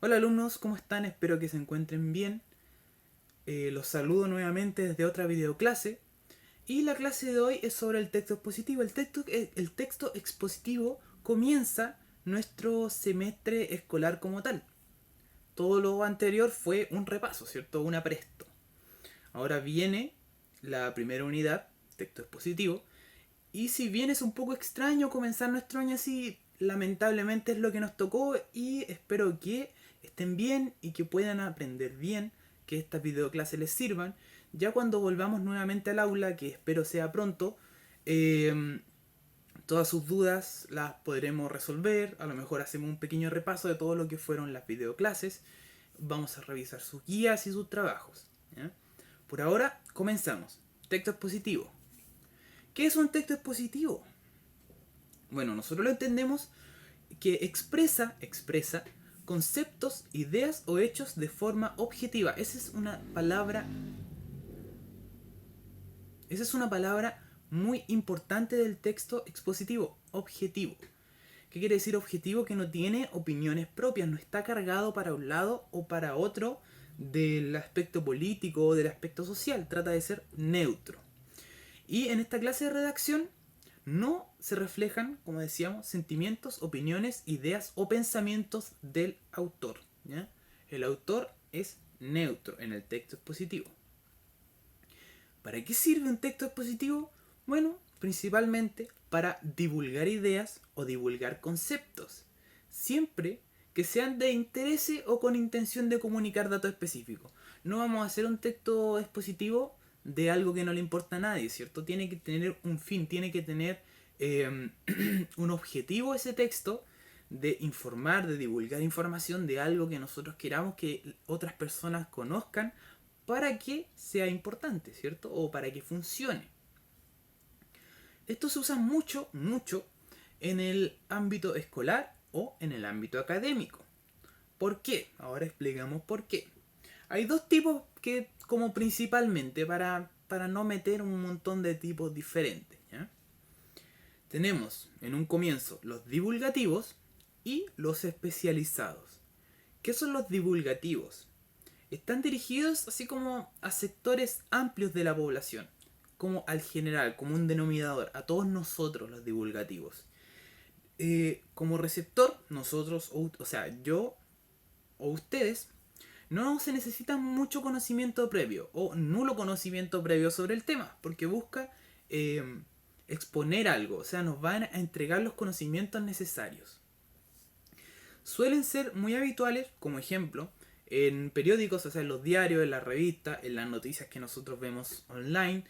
Hola alumnos, ¿cómo están? Espero que se encuentren bien. Los saludo nuevamente desde otra videoclase. Y la clase de hoy es sobre el texto expositivo. El texto expositivo comienza nuestro semestre escolar como tal. Todo lo anterior fue un repaso, ¿cierto? Un apresto. Ahora viene la primera unidad, texto expositivo. Y si bien es un poco extraño comenzar nuestro año así, lamentablemente es lo que nos tocó y espero que estén bien y que puedan aprender bien, que estas videoclases les sirvan. Ya cuando volvamos nuevamente al aula, que espero sea pronto, eh, todas sus dudas las podremos resolver. A lo mejor hacemos un pequeño repaso de todo lo que fueron las videoclases. Vamos a revisar sus guías y sus trabajos. ¿Ya? Por ahora, comenzamos. Texto expositivo. ¿Qué es un texto expositivo? Bueno, nosotros lo entendemos que expresa conceptos, ideas o hechos de forma objetiva. Esa es una palabra muy importante del texto expositivo, objetivo. ¿Qué quiere decir objetivo? Que no tiene opiniones propias, no está cargado para un lado o para otro del aspecto político o del aspecto social, trata de ser neutro. Y en esta clase de redacción no se reflejan, como decíamos, sentimientos, opiniones, ideas o pensamientos del autor. ¿Ya? El autor es neutro en el texto expositivo. ¿Para qué sirve un texto expositivo? Bueno, principalmente para divulgar ideas o divulgar conceptos, siempre que sean de interés o con intención de comunicar datos específicos. No vamos a hacer un texto expositivo de algo que no le importa a nadie, ¿cierto? Tiene que tener un fin, tiene que tener un objetivo ese texto de informar, de divulgar información de algo que nosotros queramos que otras personas conozcan para que sea importante, ¿cierto? O para que funcione. Esto se usa mucho, mucho en el ámbito escolar o en el ámbito académico. ¿Por qué? Ahora explicamos por qué. Hay dos tipos que, como principalmente, para no meter un montón de tipos diferentes. ¿Ya? Tenemos en un comienzo los divulgativos y los especializados. ¿Qué son los divulgativos? Están dirigidos así como a sectores amplios de la población, como al general, como un denominador, a todos nosotros los divulgativos. Como receptor, nosotros, o sea, yo o ustedes, no se necesita mucho conocimiento previo o nulo conocimiento previo sobre el tema, porque busca eh, exponer algo, o sea, nos van a entregar los conocimientos necesarios. Suelen ser muy habituales, como ejemplo, en periódicos, o sea, en los diarios, en las revistas, en las noticias que nosotros vemos online,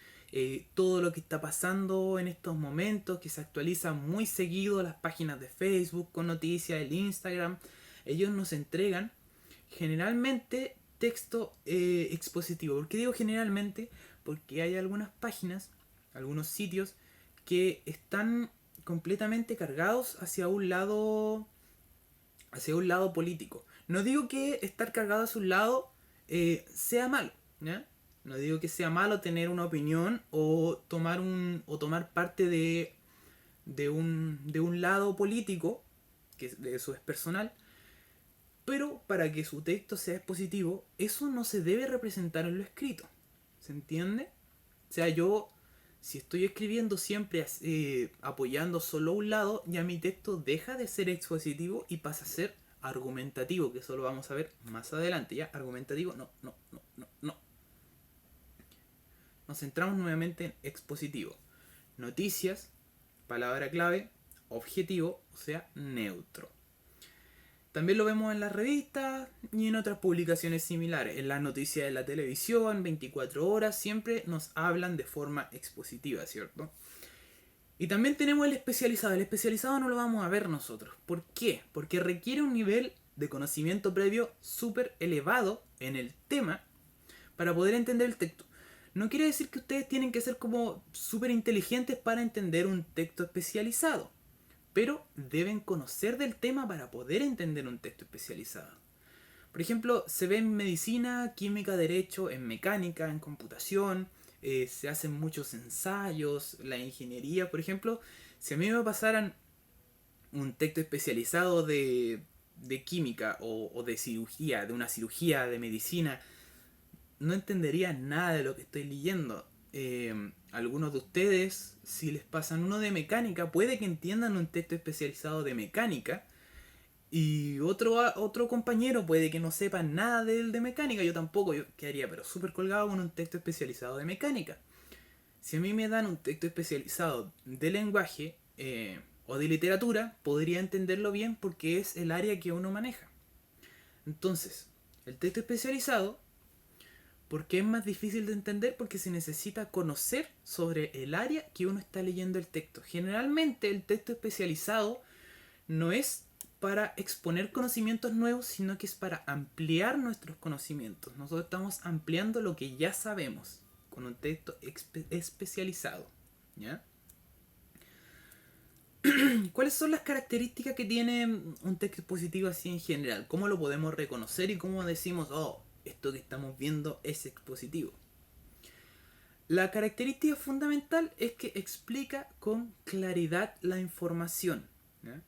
todo lo que está pasando en estos momentos, que se actualiza muy seguido las páginas de Facebook con noticias, el Instagram, ellos nos entregan generalmente texto expositivo. ¿Por qué digo generalmente? Porque hay algunas páginas, algunos sitios que están completamente cargados hacia un lado político. No digo que estar cargado hacia un lado sea malo, ¿ya? No digo que sea malo tener una opinión o tomar parte de un lado político, que eso es personal, pero para que su texto sea expositivo, eso no se debe representar en lo escrito. ¿Se entiende? O sea, yo, si estoy escribiendo siempre apoyando solo un lado, ya mi texto deja de ser expositivo y pasa a ser argumentativo, que eso lo vamos a ver más adelante. Ya, argumentativo, no, no, no, no, no. Nos centramos nuevamente en expositivo. Noticias, palabra clave, objetivo, o sea, neutro. También lo vemos en las revistas y en otras publicaciones similares. En las noticias de la televisión, 24 horas, siempre nos hablan de forma expositiva, ¿cierto? Y también tenemos el especializado. El especializado no lo vamos a ver nosotros. ¿Por qué? Porque requiere un nivel de conocimiento previo súper elevado en el tema para poder entender el texto. No quiere decir que ustedes tienen que ser como súper inteligentes para entender un texto especializado, pero deben conocer del tema para poder entender un texto especializado. Por ejemplo, se ve en medicina, química, derecho, en mecánica, en computación, se hacen muchos ensayos, la ingeniería, por ejemplo, si a mí me pasaran un texto especializado de química o de cirugía, de una cirugía, de medicina, no entendería nada de lo que estoy leyendo. Algunos de ustedes, si les pasan uno de mecánica, puede que entiendan un texto especializado de mecánica. Y otro compañero puede que no sepa nada de mecánica. Yo tampoco, yo quedaría pero súper colgado con un texto especializado de mecánica. Si a mí me dan un texto especializado de lenguaje o de literatura, podría entenderlo bien porque es el área que uno maneja. Entonces, el texto especializado, ¿por qué es más difícil de entender? Porque se necesita conocer sobre el área que uno está leyendo el texto. Generalmente el texto especializado no es para exponer conocimientos nuevos, sino que es para ampliar nuestros conocimientos. Nosotros estamos ampliando lo que ya sabemos con un texto especializado. ¿Ya? ¿Cuáles son las características que tiene un texto expositivo así en general? ¿Cómo lo podemos reconocer y cómo decimos, oh, esto que estamos viendo es expositivo? La característica fundamental es que explica con claridad la información. ¿Ya?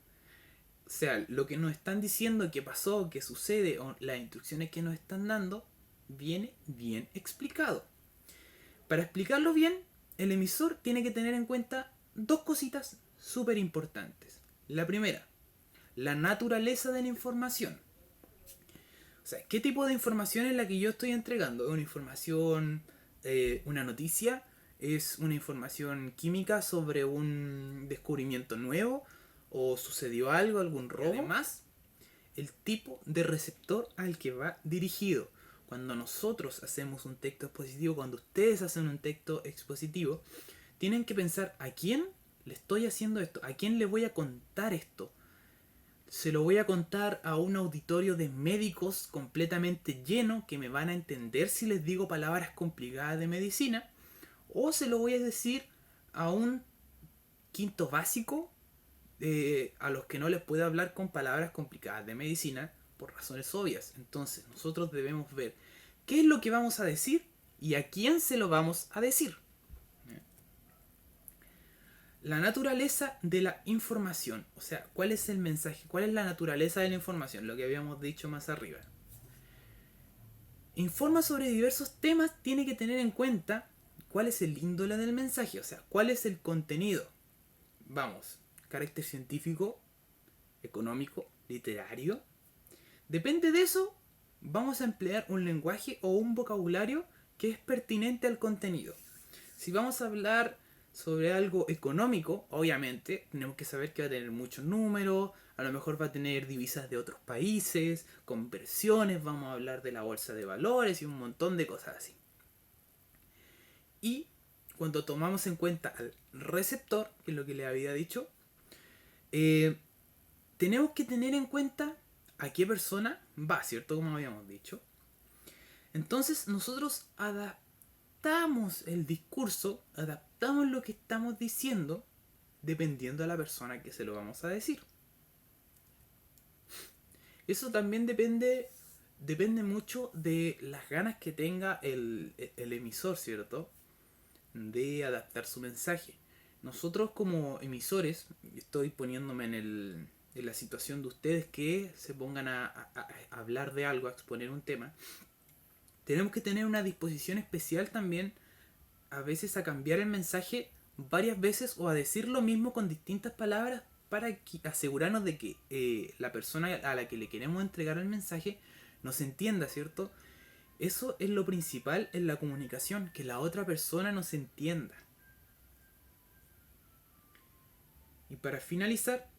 O sea, lo que nos están diciendo que pasó, que sucede, o las instrucciones que nos están dando, viene bien explicado. Para explicarlo bien, el emisor tiene que tener en cuenta dos cositas súper importantes. La primera, la naturaleza de la información. O sea, ¿qué tipo de información es la que yo estoy entregando? ¿Es una información, una noticia? ¿Es una información química sobre un descubrimiento nuevo? ¿O sucedió algo, algún robo? Además, el tipo de receptor al que va dirigido. Cuando nosotros hacemos un texto expositivo, cuando ustedes hacen un texto expositivo, tienen que pensar a quién le estoy haciendo esto, a quién le voy a contar esto. Se lo voy a contar a un auditorio de médicos completamente lleno que me van a entender si les digo palabras complicadas de medicina, o se lo voy a decir a un quinto básico a los que no les puedo hablar con palabras complicadas de medicina por razones obvias. Entonces nosotros debemos ver qué es lo que vamos a decir y a quién se lo vamos a decir. La naturaleza de la información, o sea, cuál es el mensaje, cuál es la naturaleza de la información, lo que habíamos dicho más arriba. Informa sobre diversos temas, tiene que tener en cuenta cuál es el índole del mensaje, o sea, cuál es el contenido. Vamos, carácter científico, económico, literario. Depende de eso, vamos a emplear un lenguaje o un vocabulario que es pertinente al contenido. Si vamos a hablar sobre algo económico, obviamente tenemos que saber que va a tener muchos números, a lo mejor va a tener divisas de otros países, conversiones, vamos a hablar de la bolsa de valores y un montón de cosas así. Y cuando tomamos en cuenta al receptor, que es lo que le había dicho, tenemos que tener en cuenta a qué persona va, ¿cierto? Como habíamos dicho. Entonces nosotros adaptamos el discurso, adaptamos lo que estamos diciendo, dependiendo de la persona que se lo vamos a decir. Eso también depende mucho de las ganas que tenga el emisor, ¿cierto? De adaptar su mensaje. Nosotros como emisores, estoy poniéndome en la situación de ustedes que se pongan a hablar de algo, a exponer un tema, tenemos que tener una disposición especial también a veces a cambiar el mensaje varias veces o a decir lo mismo con distintas palabras para asegurarnos de que la persona a la que le queremos entregar el mensaje nos entienda, ¿cierto? Eso es lo principal en la comunicación, que la otra persona nos entienda. Y para finalizar,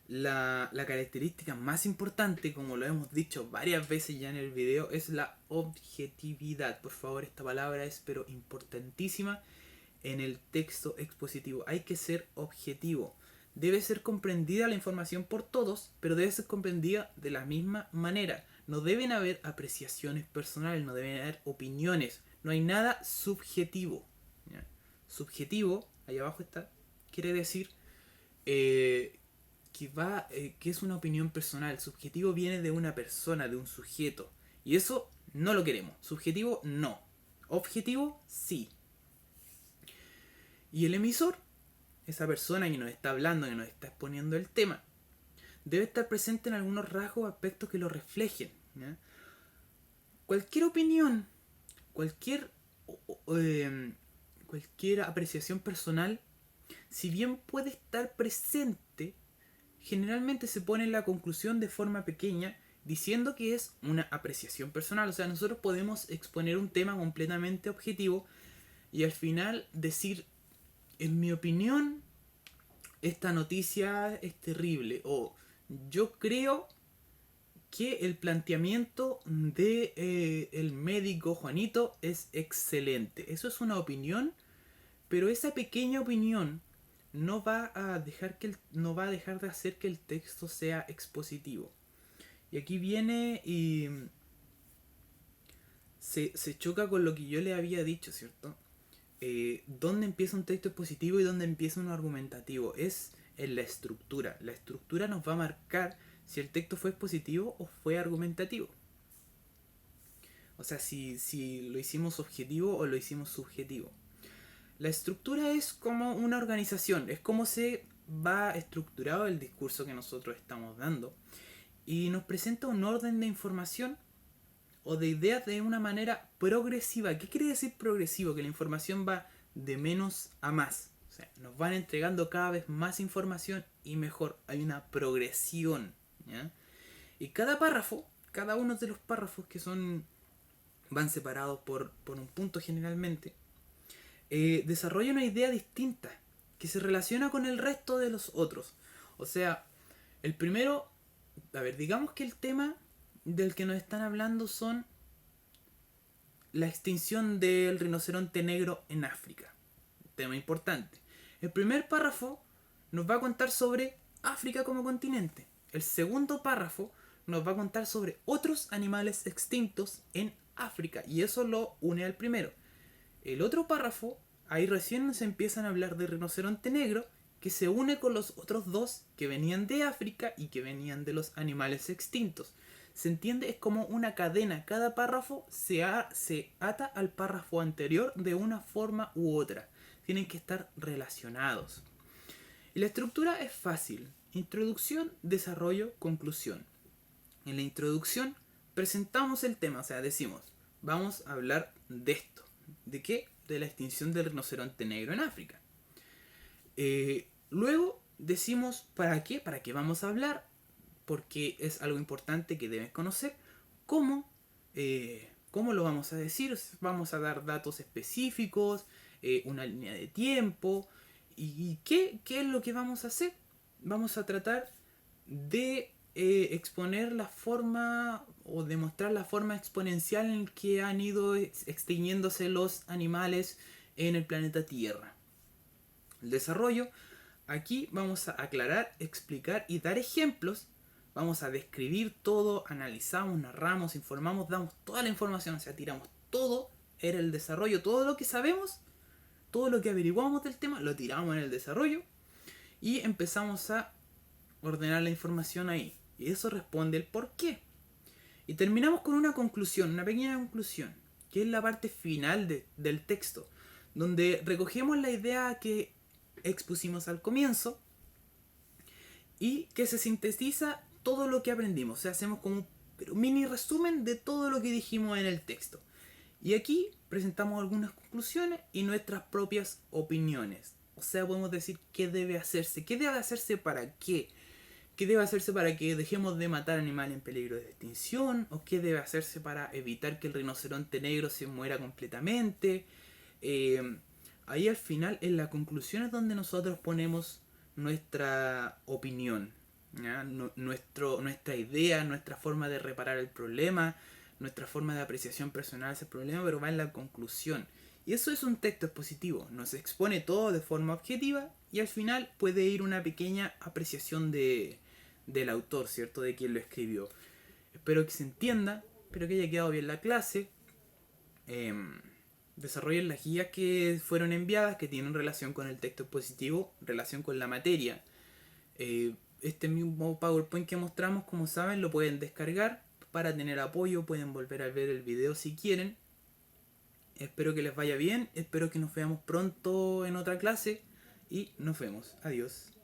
la característica más importante, como lo hemos dicho varias veces ya en el video, es la objetividad. Por favor, esta palabra es pero importantísima en el texto expositivo. Hay que ser objetivo. Debe ser comprendida la información por todos, pero debe ser comprendida de la misma manera. No deben haber apreciaciones personales, no deben haber opiniones. No hay nada subjetivo. ¿Ya? Subjetivo, ahí abajo está, quiere decir que es una opinión personal. Subjetivo viene de una persona, de un sujeto. Y eso no lo queremos. Subjetivo, no. Objetivo, sí. Y el emisor, esa persona que nos está hablando, que nos está exponiendo el tema, debe estar presente en algunos rasgos o aspectos que lo reflejen. ¿Ya? Cualquier opinión, cualquier, cualquier apreciación personal, si bien puede estar presente, generalmente se pone en la conclusión de forma pequeña diciendo que es una apreciación personal. O sea, nosotros podemos exponer un tema completamente objetivo y al final decir, en mi opinión, esta noticia es terrible, o yo creo que el planteamiento de el médico Juanito es excelente. Eso es una opinión, pero esa pequeña opinión no va a dejar no va a dejar de hacer que el texto sea expositivo. Y aquí viene y se choca con lo que yo le había dicho, ¿cierto? ¿Dónde empieza un texto expositivo y dónde empieza uno argumentativo? Es en la estructura. La estructura nos va a marcar si el texto fue expositivo o fue argumentativo. O sea, si lo hicimos objetivo o lo hicimos subjetivo. La estructura es como una organización, es como se va estructurado el discurso que nosotros estamos dando. Y nos presenta un orden de información o de ideas de una manera progresiva. ¿Qué quiere decir progresivo? Que la información va de menos a más. O sea, nos van entregando cada vez más información y mejor. Hay una progresión. ¿Ya? Y cada párrafo, cada uno de los párrafos que van separados por un punto generalmente, desarrolla una idea distinta que se relaciona con el resto de los otros. O sea, el primero, a ver, digamos que el tema del que nos están hablando son la extinción del rinoceronte negro en África. Tema importante. El primer párrafo nos va a contar sobre África como continente. El segundo párrafo nos va a contar sobre otros animales extintos en África. Y eso lo une al primero. El otro párrafo, ahí recién se empiezan a hablar de rinoceronte negro, que se une con los otros dos que venían de África y que venían de los animales extintos. ¿Se entiende? Es como una cadena. Cada párrafo se ata al párrafo anterior de una forma u otra. Tienen que estar relacionados. Y la estructura es fácil. Introducción, desarrollo, conclusión. En la introducción presentamos el tema, o sea, decimos, vamos a hablar de esto. ¿De qué? De la extinción del rinoceronte negro en África. Luego decimos, ¿para qué? ¿Para qué vamos a hablar? Porque es algo importante que debes conocer. ¿Cómo? ¿Cómo lo vamos a decir? Vamos a dar datos específicos, una línea de tiempo. ¿Y qué es lo que vamos a hacer? Vamos a tratar de exponer la forma o demostrar la forma exponencial en que han ido extinguiéndose los animales en el planeta Tierra. El desarrollo, aquí vamos a aclarar, explicar y dar ejemplos. Vamos a describir todo, analizamos, narramos, informamos, damos toda la información, o sea, tiramos todo, era el desarrollo, todo lo que sabemos, todo lo que averiguamos del tema, lo tiramos en el desarrollo y empezamos a ordenar la información ahí. Y eso responde el por qué. Y terminamos con una conclusión, una pequeña conclusión, que es la parte final del texto, donde recogemos la idea que expusimos al comienzo y que se sintetiza todo lo que aprendimos. O sea, hacemos como un mini resumen de todo lo que dijimos en el texto. Y aquí presentamos algunas conclusiones y nuestras propias opiniones. O sea, podemos decir qué debe hacerse, qué debe hacerse para qué. ¿Qué debe hacerse para que dejemos de matar animales en peligro de extinción? ¿O qué debe hacerse para evitar que el rinoceronte negro se muera completamente? Ahí al final, en la conclusión es donde nosotros ponemos nuestra opinión, ¿ya? Nuestra idea, nuestra forma de reparar el problema, nuestra forma de apreciación personal de ese problema, pero va en la conclusión. Y eso es un texto expositivo, nos expone todo de forma objetiva y al final puede ir una pequeña apreciación del autor, ¿cierto? De quien lo escribió. Espero que se entienda, espero que haya quedado bien la clase. Desarrollen las guías que fueron enviadas, que tienen relación con el texto expositivo, relación con la materia. Este mismo PowerPoint que mostramos, como saben, lo pueden descargar para tener apoyo, pueden volver a ver el video si quieren. Espero que les vaya bien, espero que nos veamos pronto en otra clase y nos vemos. Adiós.